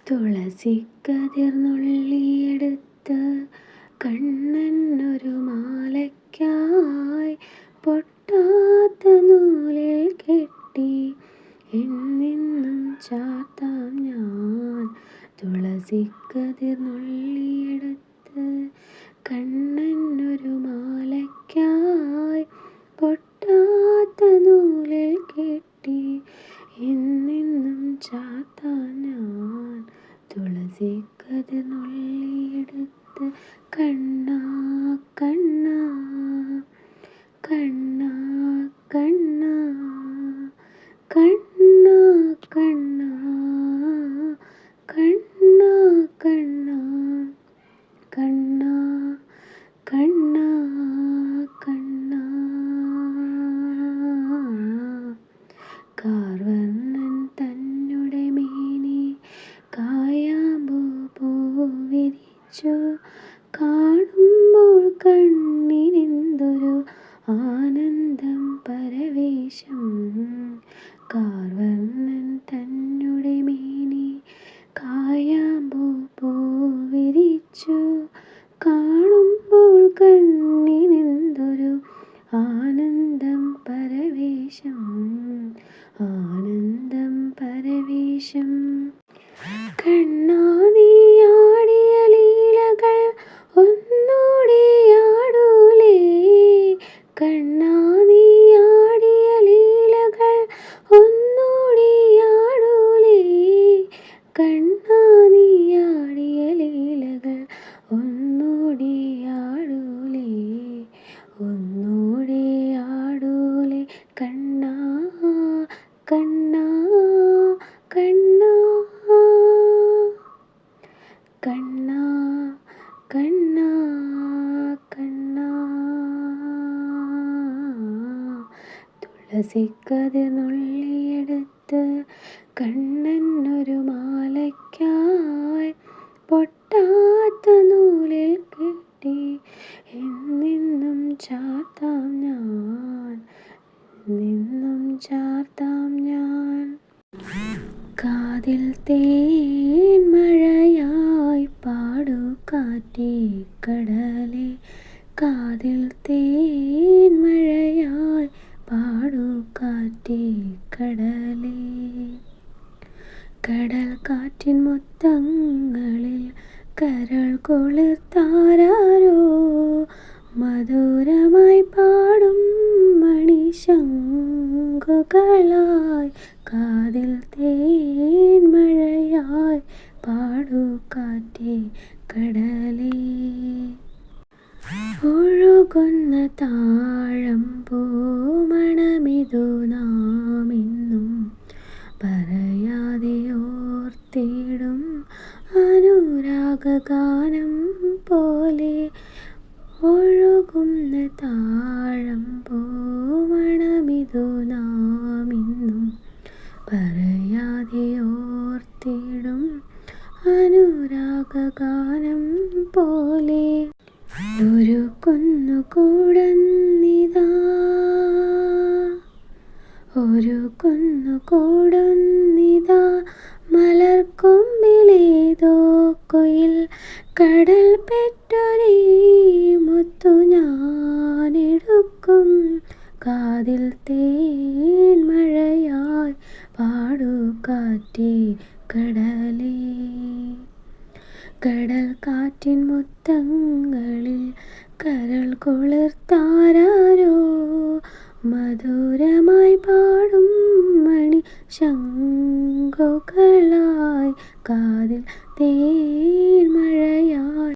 തുളസിക്കതിർ നുള്ളിയെടുത്ത് കണ്ണനൊരു മാലയ്ക്കായി പൊട്ടാത്ത നൂലിൽ കെട്ടി എന്നെന്നും ചാർത്താം ഞാൻ. തുളസിക്കതിർ നുള്ളിയെടുത്ത് കണ്ണനൊരു മാലയ്ക്കായി പൊട്ടാത്ത നൂലിൽ കെട്ടി എന്നെന്നും ചാർത്താം ഞാൻ. തുളസിക്കതിർ നുള്ളിയെടുത്ത് കണ്ണാ കണ്ണാ കണ്ണാ കണ്ണാ കണ്ണാ കണ്ണാ കണ്ണാ കണ്ണാ കണ്ണാ കണ്ണാ കണ്ണാ. കാർവർണ്ണൻ തന്നെ മേനി കായാമ്പൂ പൂവിരിച്ചു കാണുമ്പോൾ കണ്ണിനെന്തൊരു ആനന്ദം പരവേശം. കാർവർണ്ണൻ തന്നെ മേനി കായാമ്പൂ പൂവിരിച്ചു കാണുമ്പോൾ കണ്ണിനെന്തൊരു ആനന്ദം പരവേശം, ആനന്ദം പരവേശം. കണ്ണാ നീയാടിയ ലീലകൾ ഒന്നൂടിയാടൂലേ, കണ്ണാ നീയാടിയ ലീലകൾ ഒന്നൂടിയാടൂലേ, കണ്ണാ നീയാടിയ ലീലകൾ ഒന്നൂടിയാടൂലേ, ഒന്നൂടിയാടൂലേ. കണ്ണാ കണ്ണാ കണ്ണാ കണ്ണാ കണ്ണാ കണ്ണാ. തുളസിക്കതിർ നുള്ളിയെടുത്ത് കണ്ണനൊരു മാലയ്ക്കായി പൊട്ടാത്ത നൂലിൽ കെട്ടി എന്നെന്നും ചാർത്താം ഞാൻ, എന്നെന്നും ചാർത്താം ഞാൻ. കാതിൽ തേൻ മഴയായി പാടൂ കാറ്റേ കടലേ, കാതിൽ തേൻ മഴയായി പാടൂ കാറ്റേ കടലേ. കടൽ കാറ്റിൻ മുത്തങ്ങളിൽ കരൾ കുളിർത്താരോ മധുരമായി പാടും മണിശങ്കുകളായി. കാതിൽ തേൻ മഴയായി പാടൂ കാറ്റേ കടലേ. ഒഴുകുന്ന താഴമ്പൂ മണമിതു നാമിന്നും പറയാതെ ഓർത്തിടും അനുരാഗഗാനം പോലെ. ഒഴുകുന്ന താഴമ്പൂ മണമിതു നാമിന്നും പറയാതെ ഓർത്തിടും അനുരാഗഗാനം പോലെ. ഒരു കുന്നുകൂടന്നിതാ, ഒരു കുന്നുകൂടന്നിതാ മലർക്കൊമ്പിലേതോ കുയിൽ. കടൽ പെറ്റൊരേ മുത്തു ഞാനെടുക്കും. കാതിൽ തേൻ മഴയായി പാടൂ കാറ്റേ കടലേ. കടൽ കാറ്റിൻ മുത്തങ്ങളിൽ കരൾ കുളിർത്താരോ മധുരമായി പാടും മണി ശങ്കുകളായി. കാതിൽ തേൻ മഴയായി